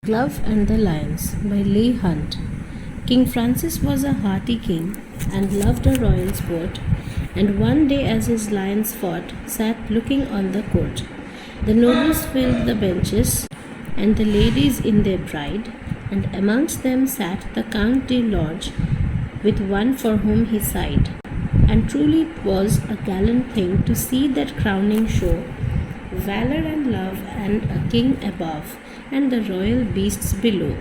Glove and the Lions by Leigh Hunt. King Francis was a hearty king and loved a royal sport, and one day as his lions fought, sat looking on the court. The nobles filled the benches, and the ladies in their pride, and amongst them sat the Count de Lorge, with one for whom he sighed. And truly 'twas a gallant thing to see that crowning show, valor and love, and a king above, and the royal beasts below.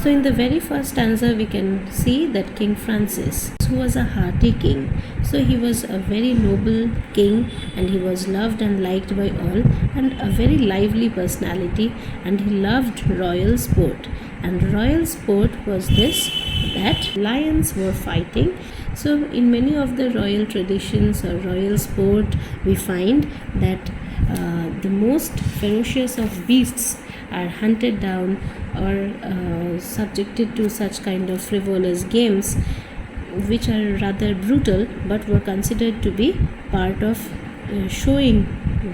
So in the very first stanza we can see that King Francis, who was a hearty king, so he was a very noble king, and he was loved and liked by all, and a very lively personality, and he loved royal sport. And royal sport was this, that lions were fighting. So in many of the royal traditions or royal sport, we find that the most ferocious of beasts are hunted down or subjected to such kind of frivolous games, which are rather brutal but were considered to be part of showing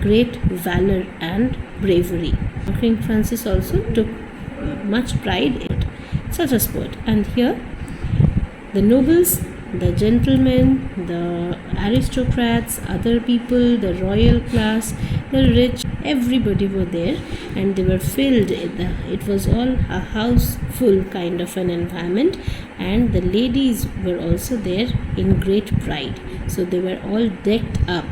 great valor and bravery. King Francis also took much pride in such a sport. And here the nobles, the gentlemen, the aristocrats, other people, the royal class, the rich, everybody were there, and they were filled. It was all a house full kind of an environment, and the ladies were also there in great pride. So they were all decked up.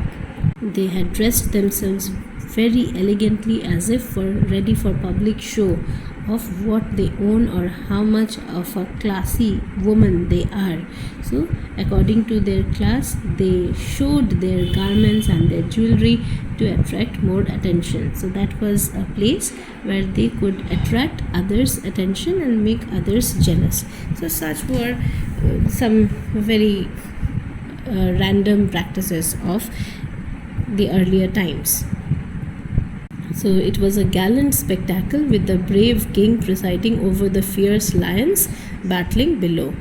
They had dressed themselves very elegantly, as if ready for public show of what they own or how much of a classy woman they are. So according to their class, they showed their garments and their jewelry to attract more attention. So that was a place where they could attract others' attention and make others jealous. So such were some very random practices of the earlier times. So it was a gallant spectacle, with the brave king presiding over the fierce lions battling below.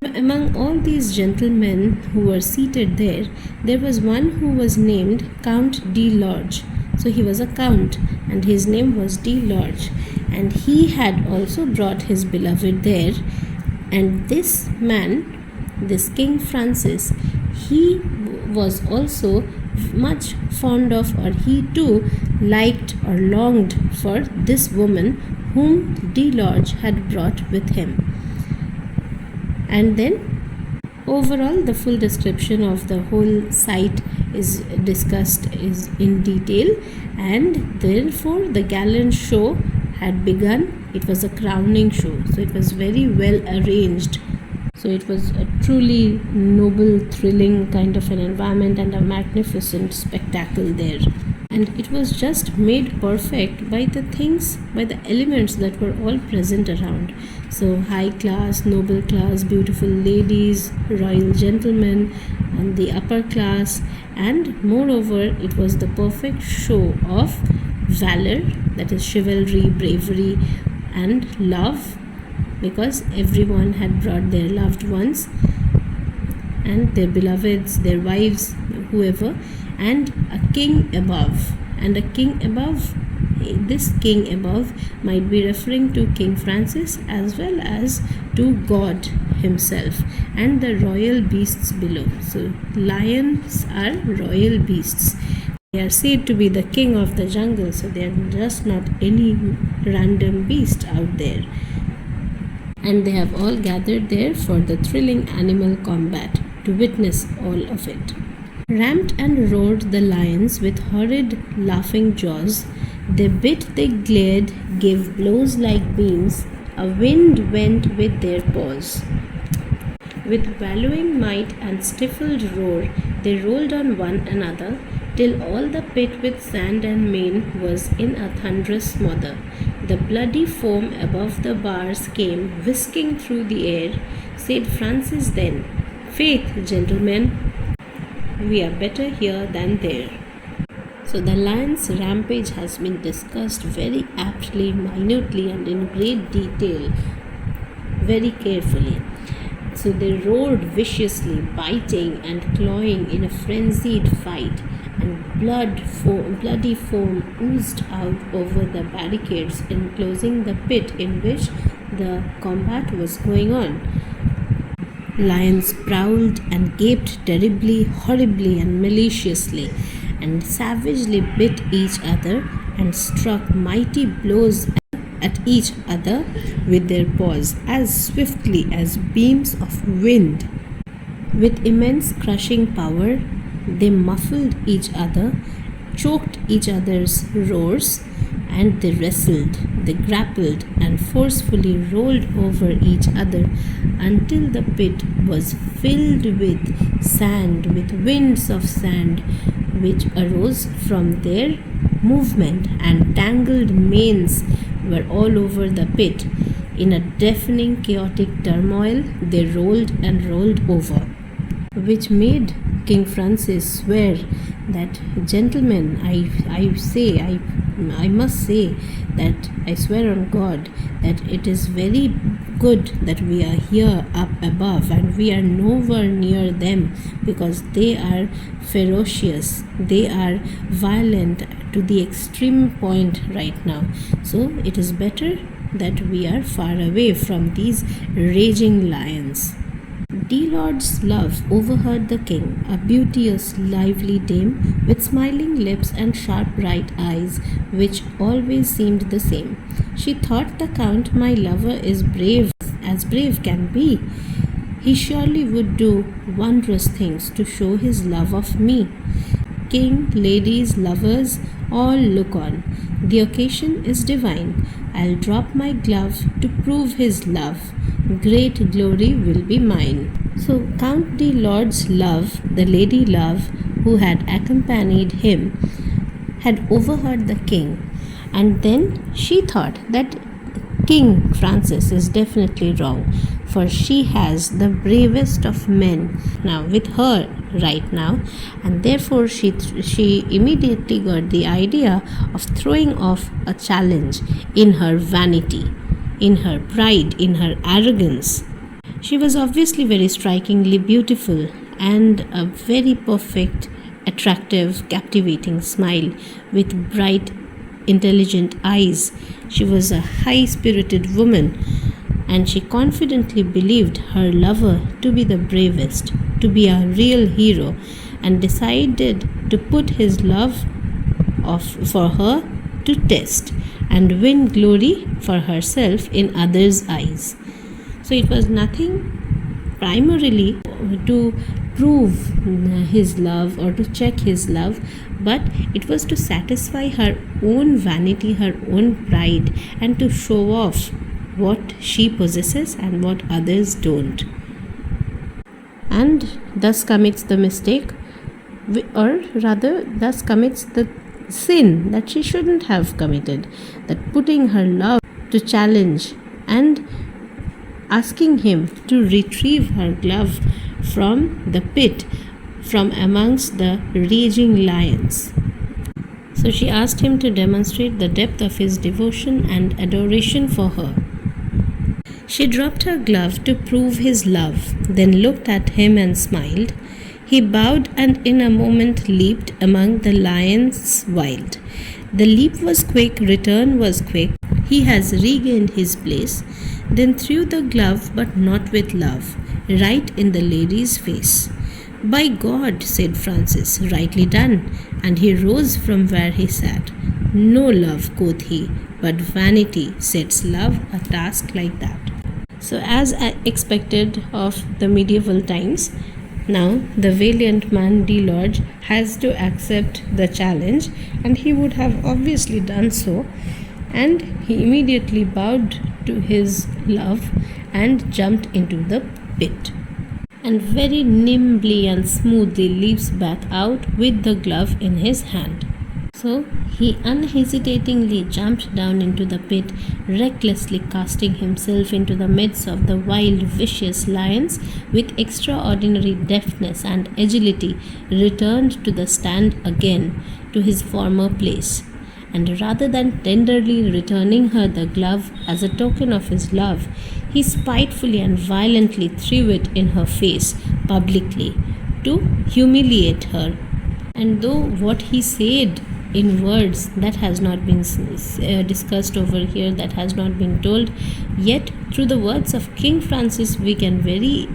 Among all these gentlemen who were seated there was one who was named Count de Lorge. So he was a count, and his name was de Lorge, and he had also brought his beloved there. And this man, this King Francis, he was also much fond of, or he too liked or longed for this woman whom de Lorge had brought with him. And then overall the full description of the whole site is discussed in detail, and therefore the gallant show had begun. It was a crowning show, so it was very well arranged. So it was a truly noble, thrilling kind of an environment and a magnificent spectacle there. And it was just made perfect by the things, by the elements that were all present around. So high class, noble class, beautiful ladies, royal gentlemen, and the upper class. And moreover, it was the perfect show of valor, that is chivalry, bravery, and love, because everyone had brought their loved ones and their beloveds, their wives, whoever, and a king above. And a king above, this king above might be referring to King Francis as well as to God himself, and the royal beasts below. So lions are royal beasts. They are said to be the king of the jungle, so they are just not any random beast out there. And they have all gathered there for the thrilling animal combat, to witness all of it. Ramped and roared the lions with horrid laughing jaws. They bit, they glared, gave blows like beams. A wind went with their paws. With bellowing might and stifled roar, they rolled on one another, till all the pit with sand and mane was in a thunderous smother. The bloody foam above the bars came whisking through the air. Said Francis then, "Faith, gentlemen, we are better here than there." So the lion's rampage has been discussed very aptly, minutely, and in great detail, very carefully. So they roared viciously, biting and clawing in a frenzied fight, and bloody foam oozed out over the barricades enclosing the pit in which the combat was going on. Lions prowled and gaped terribly, horribly, and maliciously, and savagely bit each other and struck mighty blows at each other with their paws as swiftly as beams of wind. With immense crushing power, they muffled each other, choked each other's roars, and they wrestled, they grappled, and forcefully rolled over each other until the pit was filled with sand, with winds of sand, which arose from their movement, and tangled manes were all over the pit. In a deafening, chaotic turmoil, they rolled and rolled over, which made King Francis swear that, gentlemen, I must say that I swear on God that it is very good that we are here up above and we are nowhere near them, because they are ferocious, they are violent to the extreme point right now. So it is better that we are far away from these raging lions. Lord's love overheard the king, a beauteous, lively dame with smiling lips and sharp bright eyes, which always seemed the same. She thought, the count, my lover, is brave as brave can be. He surely would do wondrous things to show his love of me. King, ladies, lovers, all look on. The occasion is divine. I'll drop my glove to prove his love. Great glory will be mine. So Count de Lord's love, the lady love who had accompanied him, had overheard the king, and then she thought that King Francis is definitely wrong, for she has the bravest of men now with her right now, and therefore she immediately got the idea of throwing off a challenge in her vanity, in her pride, in her arrogance. She was obviously very strikingly beautiful and a very perfect, attractive, captivating smile with bright, intelligent eyes. She was a high-spirited woman, and she confidently believed her lover to be the bravest, to be a real hero, and decided to put his love for her to test and win glory for herself in others' eyes. So it was nothing primarily to prove his love or to check his love, but it was to satisfy her own vanity, her own pride, and to show off what she possesses and what others don't. And thus commits the mistake, or rather, thus commits the sin that she shouldn't have committed, that putting her love to challenge and asking him to retrieve her glove from the pit, from amongst the raging lions. So she asked him to demonstrate the depth of his devotion and adoration for her. She dropped her glove to prove his love, then looked at him and smiled. He bowed and in a moment leaped among the lions wild. The leap was quick, return was quick. He has regained his place, then threw the glove, but not with love, right in the lady's face. By God, said Francis, rightly done, and he rose from where he sat. No love, quoth he, but vanity sets love a task like that. So as expected of the medieval times, now the valiant man de Lorge has to accept the challenge, and he would have obviously done so, and he immediately bowed to his love and jumped into the pit, and very nimbly and smoothly leaps back out with the glove in his hand. So he unhesitatingly jumped down into the pit, recklessly casting himself into the midst of the wild, vicious lions. With extraordinary deftness and agility, returned to the stand again to his former place, and rather than tenderly returning her the glove as a token of his love, he spitefully and violently threw it in her face publicly to humiliate her. And though what he said in words that has not been discussed over here, that has not been told. Yet through the words of King Francis we can very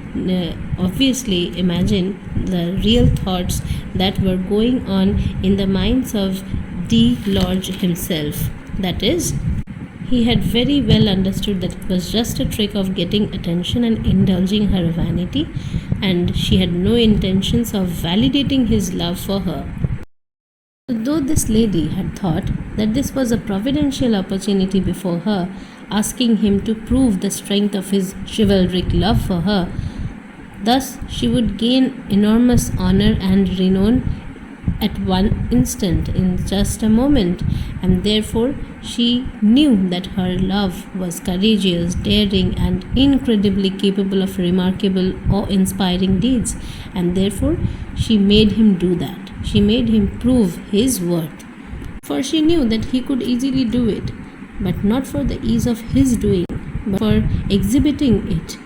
obviously imagine the real thoughts that were going on in the minds of the Lord himself. That is, he had very well understood that it was just a trick of getting attention and indulging her vanity, and she had no intentions of validating his love for her. Though this lady had thought that this was a providential opportunity before her, asking him to prove the strength of his chivalric love for her, thus she would gain enormous honor and renown at one instant, in just a moment, and therefore she knew that her love was courageous, daring, and incredibly capable of remarkable, awe-inspiring deeds, and therefore she made him do that. She made him prove his worth, for she knew that he could easily do it, but not for the ease of his doing, but for exhibiting it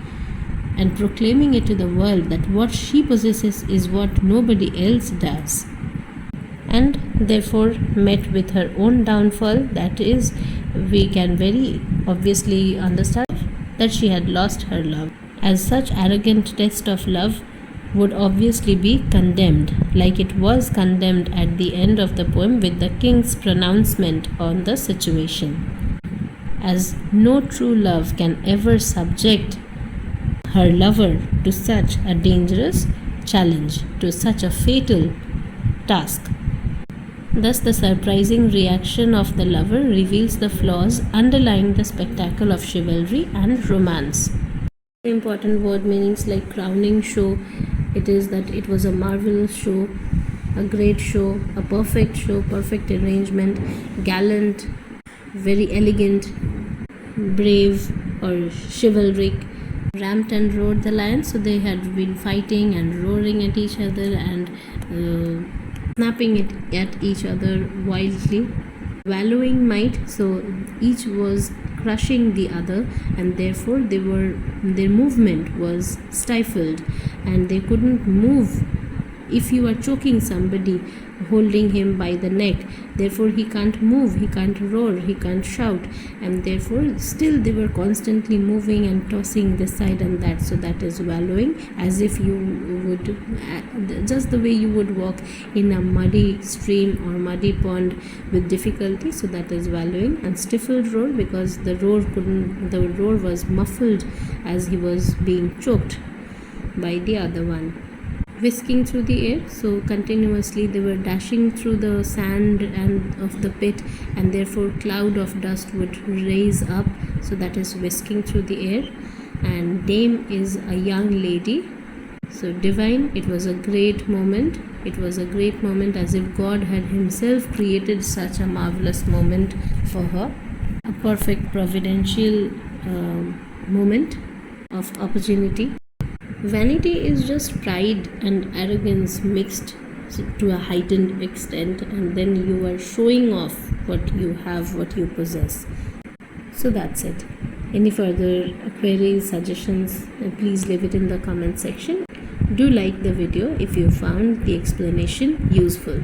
and proclaiming it to the world that what she possesses is what nobody else does, and therefore met with her own downfall. That is, we can very obviously understand that she had lost her love, as such arrogant test of love would obviously be condemned, like it was condemned at the end of the poem with the king's pronouncement on the situation, as no true love can ever subject her lover to such a dangerous challenge, to such a fatal task. Thus, the surprising reaction of the lover reveals the flaws underlying the spectacle of chivalry and romance. Important word meanings like crowning show, it is that it was a marvelous show, a great show, a perfect show, perfect arrangement, gallant, very elegant, brave or chivalric. Ramped and roared the lion, so they had been fighting and roaring at each other and snapping it at each other wildly. Wallowing might, so each was crushing the other, and therefore their movement was stifled and they couldn't move. If you are choking somebody, holding him by the neck, therefore he can't move, he can't roar, he can't shout, and therefore still they were constantly moving and tossing this side and that. So that is wallowing, as if you would, just the way you would walk in a muddy stream or muddy pond with difficulty. So that is wallowing. And stifled roar, because the roar was muffled as he was being choked by the other one. Whisking through the air, so continuously they were dashing through the sand and of the pit, and therefore cloud of dust would raise up, so that is whisking through the air. And dame is a young lady, so divine, it was a great moment. It was a great moment, as if God had himself created such a marvelous moment for her, a perfect providential moment of opportunity. Vanity is just pride and arrogance mixed to a heightened extent, and then you are showing off what you have, what you possess. So that's it. Any further queries, suggestions, please leave it in the comment section. Do like the video if you found the explanation useful.